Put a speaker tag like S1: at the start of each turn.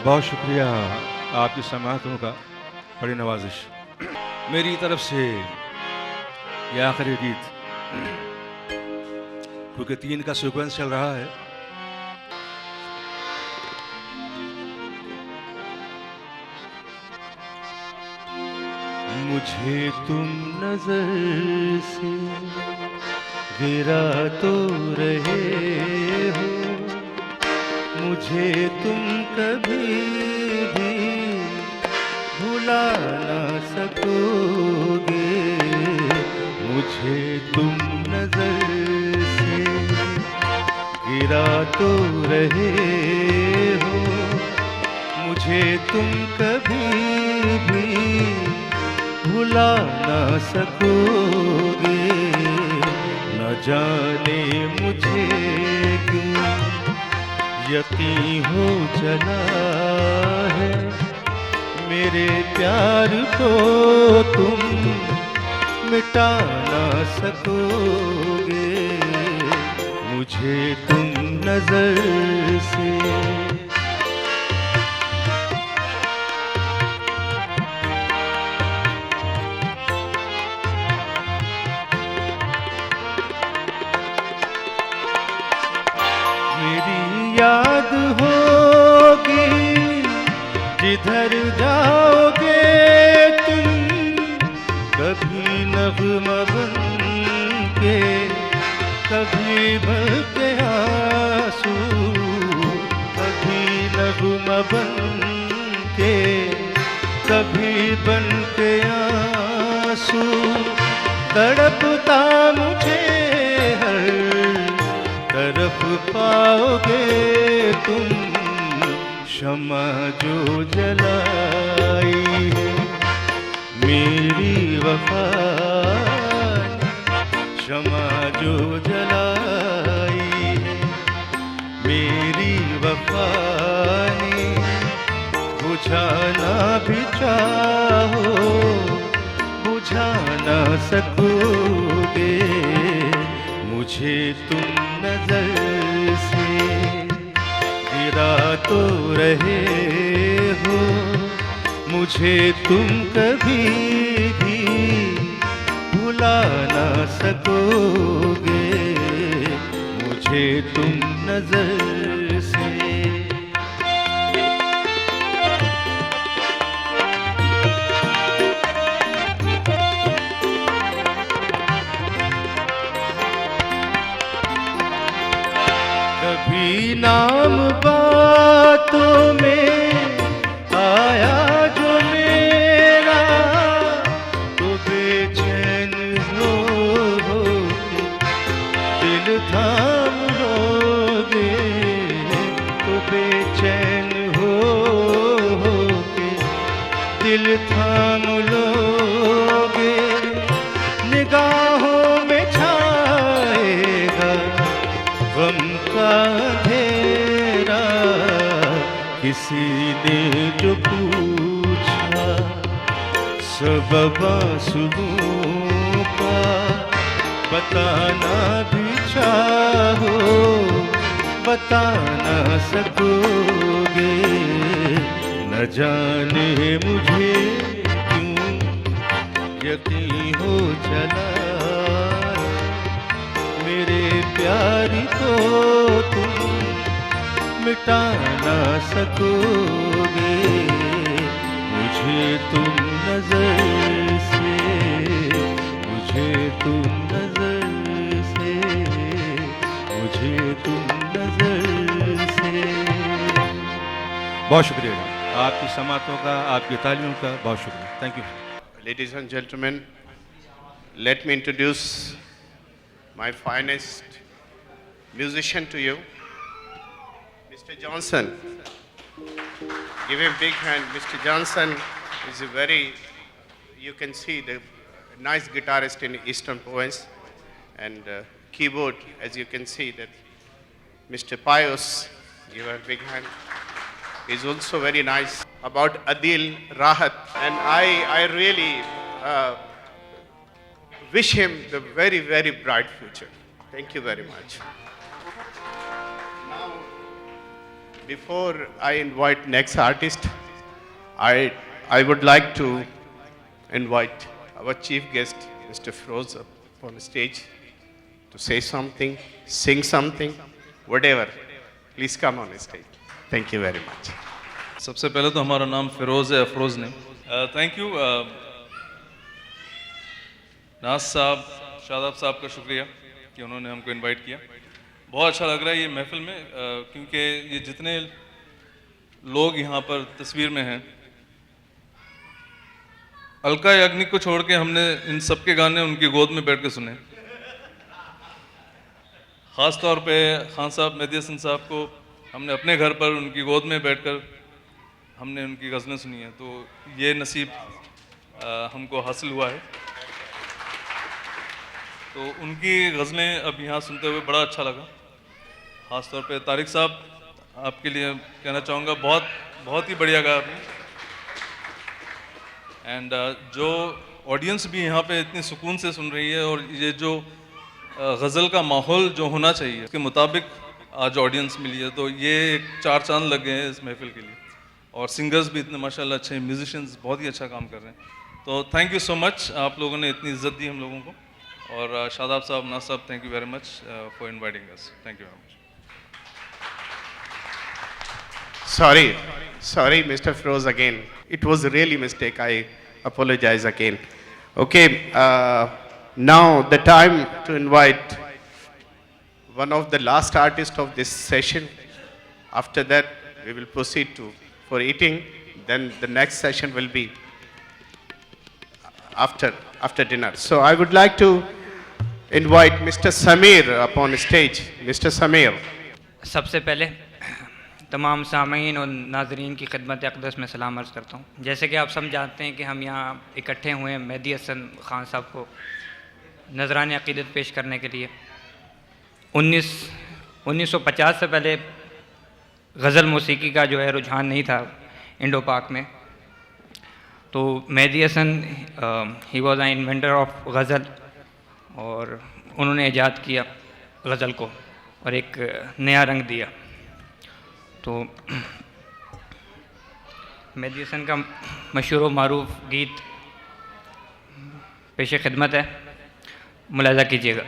S1: बहुत शुक्रिया आपकी समातों का, बड़ी नवाजिश। मेरी तरफ से ये आखिरी गीत, क्योंकि 3 का सीक्वेंस चल रहा है। मुझे तुम नजर से गिरा तो रहे हो, मुझे तुम कभी भी भुला ना सकोगे। मुझे तुम नजर से गिरा तो रहे हो, मुझे तुम कभी भी भुला ना सकोगे। न जाने मुझे क्यों यकीन हो चला है, मेरे प्यार को तुम मिटा ना सकोगे। मुझे तुम नजर से याद होगी जिधर जाओगे तुम, कभी नग़्मा बन के, कभी बहके आंसू, कभी नग़्मा बन के, कभी बन के आंसू। तड़पता मुझे हर तरफ पाओगे तुम, शमा जो जलाई है मेरी वफा, शमा जो जलाई है मेरी वफा ने, बुझाना भी चाहो बुझा ना सकोगे। मुझे तुम नजर से गिरा तो रहे हो, मुझे तुम कभी भी भुला ना सकोगे। मुझे तुम नजर से कभी नाम बातों में आया जो मेरा, तो बेचैन हो के दिल थाम लोगे, तो बेचैन हो के दिल थाम लोगे। निगाहों में छाएगा गम का अंधेरा, किसी ने जो पूछा सबब आंसुओं का, बताना भी चाहो बता ना सकोगे। न जाने मुझे क्यों यकीन हो चला, मेरे प्यार को तुम मिटा ना सकोगे। मुझे तुम नजर से, मुझे तुम नजर से, मुझे तुम नजर से। बहुत शुक्रिया आपकी समातों का, आपकी तालियों का बहुत शुक्रिया। Thank you.
S2: Ladies and gentlemen, let me introduce my finest musician to you, Mr. Johnson. Give him a big hand. Mr. Johnson is a very, you can see, the nice guitarist in Eastern Province, and keyboard, as you can see, that Mr. Pius, give a big hand. He's also very nice. About Adil Rahat, and I really wish him the very, very bright future. Thank you very much. Now, before I invite next artist, I would like to invite our chief guest, Mr. Feroz, up on the stage to say something, sing something, whatever. Please come on stage. Thank you very much.
S3: सबसे पहले तो हमारा नाम फिरोज़ है, अफरोज़ नहीं। Thank you नाज साहब, शादाब साहब का शुक्रिया कि उन्होंने हमको इनवाइट किया। बहुत अच्छा लग रहा है ये महफिल में, क्योंकि ये जितने लोग यहाँ पर तस्वीर में हैं, अलका याग्निक को छोड़ के हमने इन सबके गाने उनकी गोद में बैठ के सुने। ख़ास तौर पे खान साहब, मेहदी हसन साहब को हमने अपने घर पर उनकी गोद में बैठकर हमने उनकी गज़लें सुनी हैं, तो ये नसीब हमको हासिल हुआ है। तो उनकी गज़लें अब यहाँ सुनते हुए बड़ा अच्छा लगा। ख़ास तौर पे तारिक साहब, आपके लिए कहना चाहूँगा, बहुत ही बढ़िया गाया आपने। एंड जो ऑडियंस भी यहाँ पे इतनी सुकून से सुन रही है, और ये जो गज़ल का माहौल जो होना चाहिए उसके मुताबिक आज ऑडियंस मिली है, तो ये एक चार चांद लग गए हैं इस महफिल के लिए। और सिंगर्स भी इतने माशाल्लाह अच्छे हैं, म्यूजिशियंस बहुत ही अच्छा काम कर रहे हैं। तो थैंक यू सो मच, आप लोगों ने इतनी इज्जत दी हम लोगों को। और शादाब साहब, नाज साहब, thank you very much for inviting us. Thank you very much.
S2: Sorry, Mr. Feroz again. It was really a mistake. I apologize again. Okay, now the time to invite one of the last artists of this session. After that, we will proceed for eating. Then the next session will be after dinner. So I would like to invite Mr. Samir upon stage. Mr. Samir.
S4: सबसे पहले तमाम सामीन और नाजरीन की खिदमत अक़दस में सलाम अर्ज़ करता हूँ। जैसे कि आप सब जानते हैं कि हम यहाँ इकट्ठे हुए हैं मेहदी हसन ख़ान साहब को नजराने अक़ीदत पेश करने के लिए। 1950 से पहले गज़ल मौसीकी का जो है रुझान नहीं था इंडो पाक में। तो Mehdi Hassan he was an inventor of ghazal, और उन्होंने ईजाद किया गज़ल को और एक नया रंग दिया। तो मेहदी हसन का मशहूर व मारूफ गीत पेश खिदमत है, मुलाज़ा कीजिएगा।